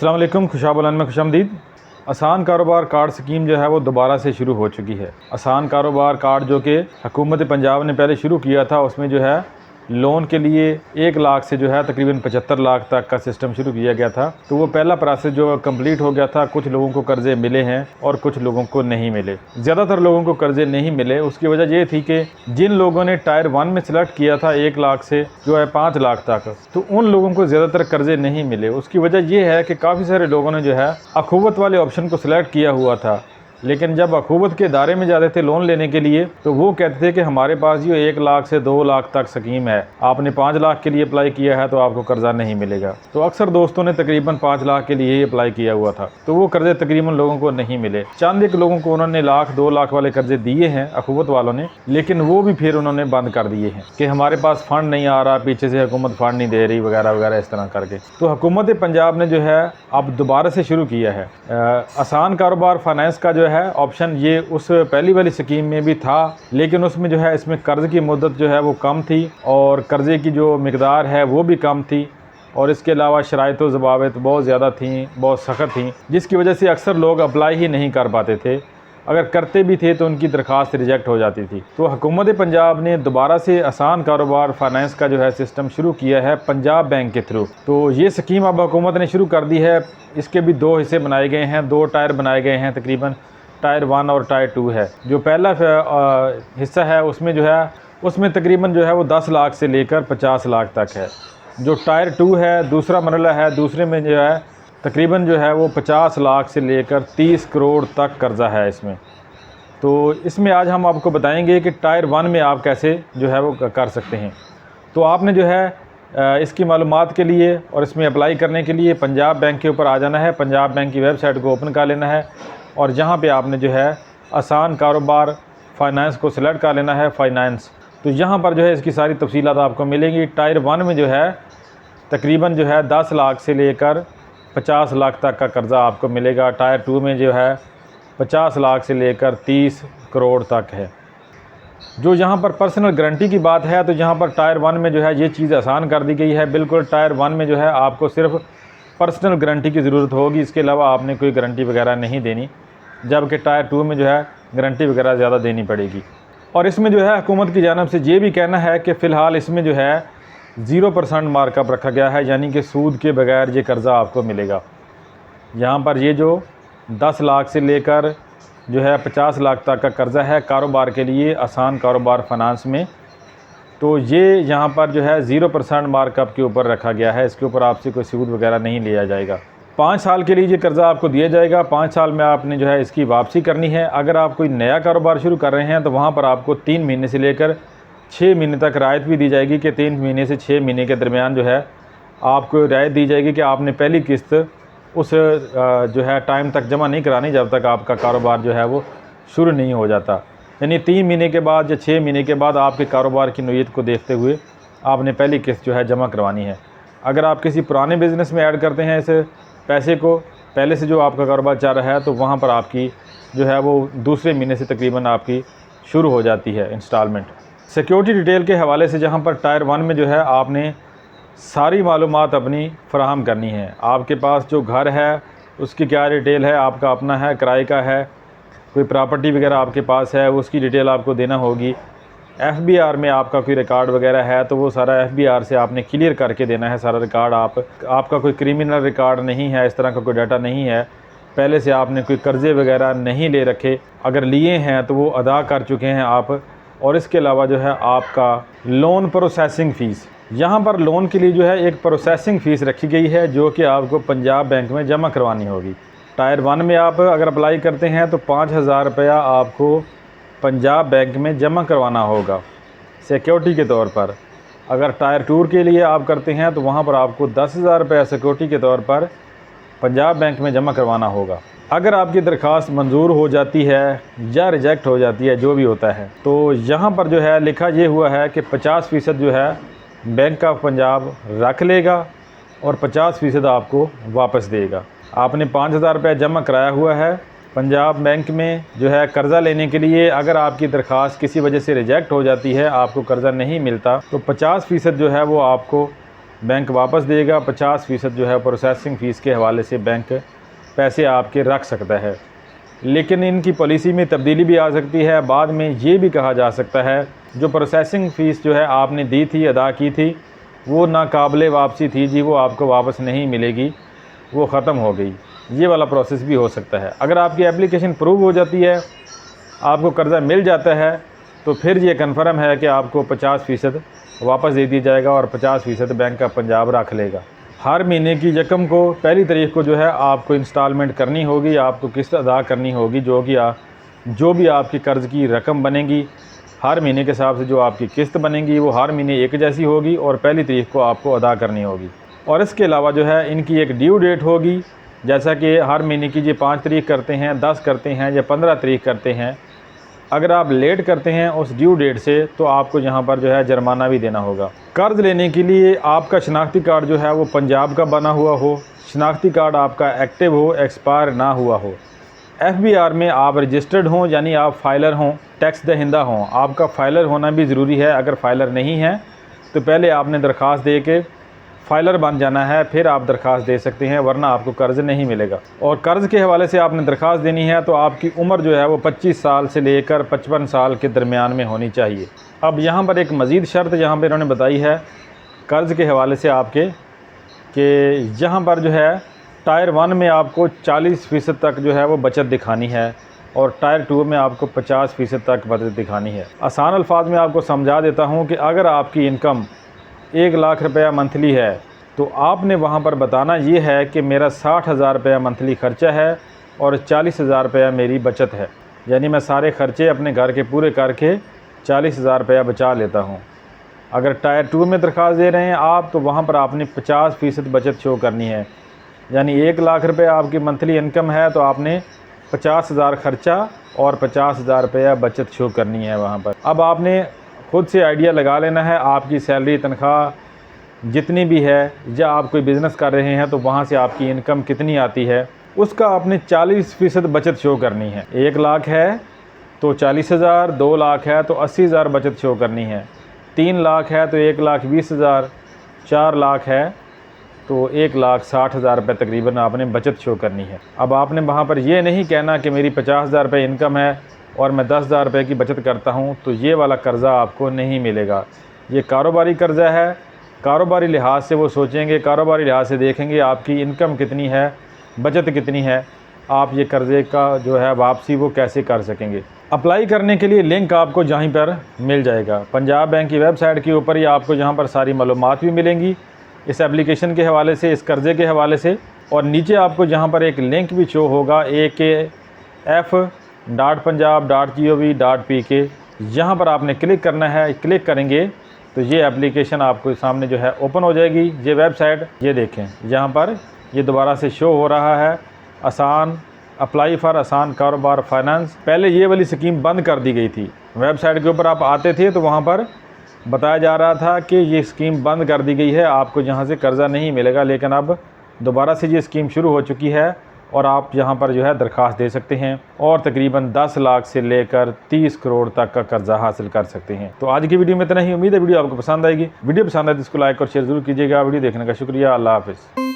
अस्सलाम वालेकुम, खुशाबुलान में खुशामदीद। आसान कारोबार कार्ड स्कीम जो है वो दोबारा से शुरू हो चुकी है। आसान कारोबार कार्ड जो कि हुकूमत पंजाब ने पहले शुरू किया था, उसमें जो है लोन के लिए 1 लाख से जो है तकरीबन 75 लाख तक का सिस्टम शुरू किया गया था। तो वो पहला प्रोसेस जो कंप्लीट हो गया था। कुछ लोगों को कर्ज़े मिले हैं और कुछ लोगों को नहीं मिले। ज़्यादातर लोगों को कर्ज़े नहीं मिले। उसकी वजह ये थी कि जिन लोगों ने टायर 1 में सिलेक्ट किया था 1 लाख से जो है 5 लाख तक, तो उन लोगों को ज़्यादातर कर्ज़े नहीं मिले। उसकी वजह ये है कि काफ़ी सारे लोगों ने जो है अखुवत वाले ऑप्शन को सिलेक्ट किया हुआ था, लेकिन जब अखुवत के दायरे में जाते थे लोन लेने के लिए तो वो कहते थे कि हमारे पास जो 1 लाख से 2 लाख तक स्कीम है, आपने 5 लाख के लिए अप्लाई किया है तो आपको कर्जा नहीं मिलेगा। तो अक्सर दोस्तों ने तकरीबन 5 लाख के लिए ही अप्लाई किया हुआ था, तो वो कर्जे तकरीबन लोगों को नहीं मिले। चंद एक लोगों को उन्होंने 1-2 लाख वाले कर्जे दिए हैं अखुवत वालों ने, लेकिन वो भी फिर उन्होंने बंद कर दिए हैं कि हमारे पास फंड नहीं आ रहा, पीछे से हुकूमत फंड नहीं दे रही वगैरह वगैरह इस तरह करके। तो हुकूमत पंजाब ने जो है अब दोबारा से शुरू किया है। आसान कारोबार फाइनेंस का जो है ऑप्शन ये उस पहली वाली स्कीम में भी था, लेकिन उसमें जो है इसमें कर्ज़ की मुद्दत जो है वो कम थी और कर्ज़े की जो मिकदार है वो भी कम थी, और इसके अलावा शराइत व ज़वाबित बहुत ज़्यादा थी, बहुत सख्त थी, जिसकी वजह से अक्सर लोग अप्लाई ही नहीं कर पाते थे। अगर करते भी थे तो उनकी दरख्वास्त रिजेक्ट हो जाती थी। तो हुकूमत पंजाब ने दोबारा से आसान कारोबार फाइनेंस का जो है सिस्टम शुरू किया है पंजाब बैंक के थ्रू। तो ये स्कीम अब हुकूमत ने शुरू कर दी है। इसके भी 2 हिस्से बनाए गए हैं, 2 टायर बनाए गए हैं। तकरीबन टायर 1 और टायर 2 है। जो पहला हिस्सा है उसमें जो है उसमें तकरीबन जो है वो 10 लाख से लेकर 50 लाख तक है। जो टायर 2 है दूसरा मरला है, दूसरे में जो है तकरीबन जो है वो 50 लाख से लेकर 30 करोड़ तक कर्ज़ा है इसमें। तो इसमें आज हम आपको बताएंगे कि टायर 1 में आप कैसे जो है वो कर सकते हैं। तो आपने जो है इसकी मालूमात के लिए और इसमें अप्लाई करने के लिए पंजाब बैंक के ऊपर आ जाना है। पंजाब बैंक की वेबसाइट को ओपन कर लेना है और जहाँ पे आपने जो है आसान कारोबार फाइनेंस को सिलेक्ट कर लेना है, फाइनेंस। तो यहाँ पर जो है इसकी सारी तफसीलात आपको मिलेंगी। टायर 1 में जो है तकरीबन जो है 10 लाख से लेकर 50 लाख तक का कर्ज़ा आपको मिलेगा। टायर 2 में जो है 50 लाख से लेकर 30 करोड़ तक है। जो यहाँ पर पर्सनल गारंटी की बात है, तो यहाँ पर टायर 1 में जो है ये चीज़ आसान कर दी गई है। बिल्कुल टायर 1 में जो है आपको सिर्फ पर्सनल गारंटी की ज़रूरत होगी, इसके अलावा आपने कोई गारंटी वगैरह नहीं देनी, जबकि टायर 2 में जो है गारंटी वगैरह ज़्यादा देनी पड़ेगी। और इसमें जो है हुकूमत की जानिब से ये भी कहना है कि फ़िलहाल इसमें जो है 0% मार्कअप रखा गया है, यानी कि सूद के बगैर ये कर्ज़ा आपको मिलेगा। यहाँ पर ये जो 10 लाख से लेकर जो है 50 लाख तक का कर्ज़ा है कारोबार के लिए आसान कारोबार फाइनेंस में, तो ये यहाँ पर जो है 0% मार्कअप के ऊपर रखा गया है। इसके ऊपर आपसे कोई सूद वगैरह नहीं लिया जाएगा। 5 साल के लिए ये कर्ज़ा आपको दिया जाएगा। 5 साल में आपने जो है इसकी वापसी करनी है। अगर आप कोई नया कारोबार शुरू कर रहे हैं तो वहाँ पर आपको 3 महीने से लेकर 6 महीने तक रियायत भी दी जाएगी कि 3 महीने से 6 महीने के दरमियान जो है आपको रियायत दी जाएगी कि आपने पहली किस्त उस जो है टाइम तक जमा नहीं करानी जब तक आपका कारोबार जो है वो शुरू नहीं हो जाता। यानी 3 महीने के बाद या 6 महीने के बाद आपके कारोबार की नोयत को देखते हुए आपने पहली किस्त जो है जमा करवानी है। अगर आप किसी पुराने बिज़नेस में ऐड करते हैं इस पैसे को, पहले से जो आपका कारोबार चल रहा है, तो वहाँ पर आपकी जो है वो दूसरे महीने से तकरीबन आपकी शुरू हो जाती है इंस्टॉलमेंट। सिक्योरिटी डिटेल के हवाले से जहाँ पर टायर 1 में जो है आपने सारी मालूमात अपनी फ़राहम करनी है। आपके पास जो घर है उसकी क्या डिटेल है, आपका अपना है, किराए का है, कोई प्रॉपर्टी वगैरह आपके पास है, उसकी डिटेल आपको देना होगी। FBR में आपका कोई रिकॉर्ड वगैरह है तो वो सारा FBR से आपने क्लियर करके देना है सारा रिकॉर्ड। आपका कोई क्रिमिनल रिकॉर्ड नहीं है, इस तरह का कोई डाटा नहीं है, पहले से आपने कोई कर्ज़े वगैरह नहीं ले रखे, अगर लिए हैं तो वो अदा कर चुके हैं आप। और इसके अलावा जो है आपका लोन प्रोसेसिंग फ़ीस, यहाँ पर लोन के लिए जो है एक प्रोसेसिंग फ़ीस रखी गई है जो कि आपको पंजाब बैंक में जमा करवानी होगी। टायर 1 में आप अगर अप्लाई करते हैं तो 5,000 रुपया आपको पंजाब बैंक में जमा करवाना होगा सिक्योरिटी के तौर पर। अगर टायर 2 के लिए आप करते हैं तो वहाँ पर आपको 10,000 रुपया सिक्योरिटी के तौर पर पंजाब बैंक में जमा करवाना होगा। अगर आपकी दरख्वास्त मंजूर हो जाती है या रिजेक्ट हो जाती है, जो भी होता है, तो यहाँ पर जो है लिखा ये हुआ है कि 50% जो है बैंक ऑफ पंजाब रख लेगा और 50% आपको वापस देगा। आपने 5,000 रुपया जमा कराया हुआ है पंजाब बैंक में जो है कर्ज़ा लेने के लिए। अगर आपकी दरख्वास्त किसी वजह से रिजेक्ट हो जाती है, आपको कर्ज़ा नहीं मिलता, तो 50% जो है वो आपको बैंक वापस देगा। 50% जो है प्रोसेसिंग फ़ीस के हवाले से बैंक पैसे आपके रख सकता है। लेकिन इनकी पॉलिसी में तब्दीली भी आ सकती है। बाद में ये भी कहा जा सकता है जो प्रोसेसिंग फ़ीस जो है आपने दी थी, अदा की थी, वो नाकाबिले वापसी थी जी, वो आपको वापस नहीं मिलेगी, वो ख़त्म हो गई। ये वाला प्रोसेस भी हो सकता है। अगर आपकी एप्लीकेशन प्रूव हो जाती है, आपको कर्ज़ा मिल जाता है, तो फिर ये कन्फर्म है कि आपको 50% वापस दे दिया जाएगा और 50% बैंक ऑफ पंजाब रख लेगा। हर महीने की यकम को, पहली तारीख को जो है आपको इंस्टॉलमेंट करनी होगी, आपको किस्त अदा करनी होगी। जो भी आपकी कर्ज़ की रकम बनेगी, हर महीने के हिसाब से जो आपकी किस्त बनेगी वो हर महीने एक जैसी होगी और पहली तारीख को आपको अदा करनी होगी। और इसके अलावा जो है इनकी एक ड्यू डेट होगी, जैसा कि हर महीने की ये 5 तारीख करते हैं, 10 करते हैं या 15 तारीख करते हैं। अगर आप लेट करते हैं उस ड्यू डेट से, तो आपको यहाँ पर जो है जुर्माना भी देना होगा। कर्ज़ लेने के लिए आपका शनाख्ती कार्ड जो है वो पंजाब का बना हुआ हो, शनाख्ती कार्ड आपका एक्टिव हो, एक्सपायर ना हुआ हो। FBR में आप रजिस्टर्ड हों, यानी आप फाइलर हों, टैक्स दहिंदा हों। आपका फाइलर होना भी ज़रूरी है। अगर फाइलर नहीं है तो पहले आपने दरख्वास्त दे के फाइलर बन जाना है, फिर आप दरख्वास्त दे सकते हैं, वरना आपको कर्ज़ नहीं मिलेगा। और कर्ज़ के हवाले से आपने दरख्वास्त देनी है तो आपकी उम्र जो है वो 25 साल से लेकर 55 साल के दरमियान में होनी चाहिए। अब यहाँ पर एक मज़ीद शर्त यहाँ पर इन्होंने बताई है कर्ज़ के हवाले से आपके, कि यहाँ पर जो है टायर 1 में आपको 40% तक जो है वो बचत दिखानी है और टायर 2 में आपको 50% तक बचत दिखानी है। आसान अल्फाज में आपको समझा देता हूँ कि अगर आपकी इनकम 1 लाख रुपया मंथली है तो आपने वहाँ पर बताना ये है कि मेरा 60,000 रुपया मंथली ख़र्चा है और 40,000 रुपया मेरी बचत है। यानी मैं सारे ख़र्चे अपने घर के पूरे करके 40,000 रुपया बचा लेता हूँ। अगर टायर 2 में दरख्वास्त दे रहे हैं आप, तो वहाँ पर आपने 50% बचत शो करनी है। यानी 1 लाख रुपया आपकी मंथली इनकम है तो आपने 50,000 ख़र्चा और 50,000 रुपया बचत शो करनी है वहाँ पर। अब आपने खुद से आइडिया लगा लेना है, आपकी सैलरी तनख्वाह जितनी भी है, या आप कोई बिज़नेस कर रहे हैं तो वहाँ से आपकी इनकम कितनी आती है, उसका आपने 40% बचत शो करनी है। 1 लाख है तो 40,000, 2 लाख है तो 80,000 बचत शो करनी है, 3 लाख है तो 1,20,000, 4 लाख है तो 1,60,000 रुपये तकरीबन आपने बचत शो करनी है। अब आपने वहाँ पर ये नहीं कहना कि मेरी 50,000 रुपये इनकम है और मैं 10,000 रुपये की बचत करता हूँ, तो ये वाला कर्ज़ा आपको नहीं मिलेगा। ये कारोबारी कर्ज़ा है। कारोबारी लिहाज से वो सोचेंगे, कारोबारी लिहाज से देखेंगे आपकी इनकम कितनी है, बचत कितनी है, आप ये कर्ज़े का जो है वापसी वो कैसे कर सकेंगे। अप्लाई करने के लिए लिंक आपको जहीं पर मिल जाएगा, पंजाब बैंक की वेबसाइट के ऊपर ही आपको जहाँ पर सारी मालूमात भी मिलेंगी इस एप्लीकेशन के हवाले से, इस कर्ज़े के हवाले से। और नीचे आपको जहाँ पर एक लिंक भी शो होगा akf.punjab.gov.pk, यहाँ पर आपने क्लिक करना है। क्लिक करेंगे तो ये एप्लीकेशन आपको सामने जो है ओपन हो जाएगी। ये वेबसाइट, ये देखें यहाँ पर ये दोबारा से शो हो रहा है, आसान अप्लाई फॉर आसान कारोबार फाइनेंस। पहले ये वाली स्कीम बंद कर दी गई थी। वेबसाइट के ऊपर आप आते थे तो वहाँ पर बताया जा रहा था कि ये स्कीम बंद कर दी गई है, आपको यहाँ से कर्ज़ा नहीं मिलेगा। लेकिन अब दोबारा से ये स्कीम शुरू हो चुकी है और आप यहाँ पर जो है दरख्वास्त दे सकते हैं और तकरीबन 10 लाख से लेकर 30 करोड़ तक का कर्ज़ा हासिल कर सकते हैं। तो आज की वीडियो में इतना ही। उम्मीद है वीडियो आपको पसंद आएगी। वीडियो पसंद आए तो इसको लाइक और शेयर ज़रूर कीजिएगा। वीडियो देखने का शुक्रिया। अल्लाह हाफ़िज़।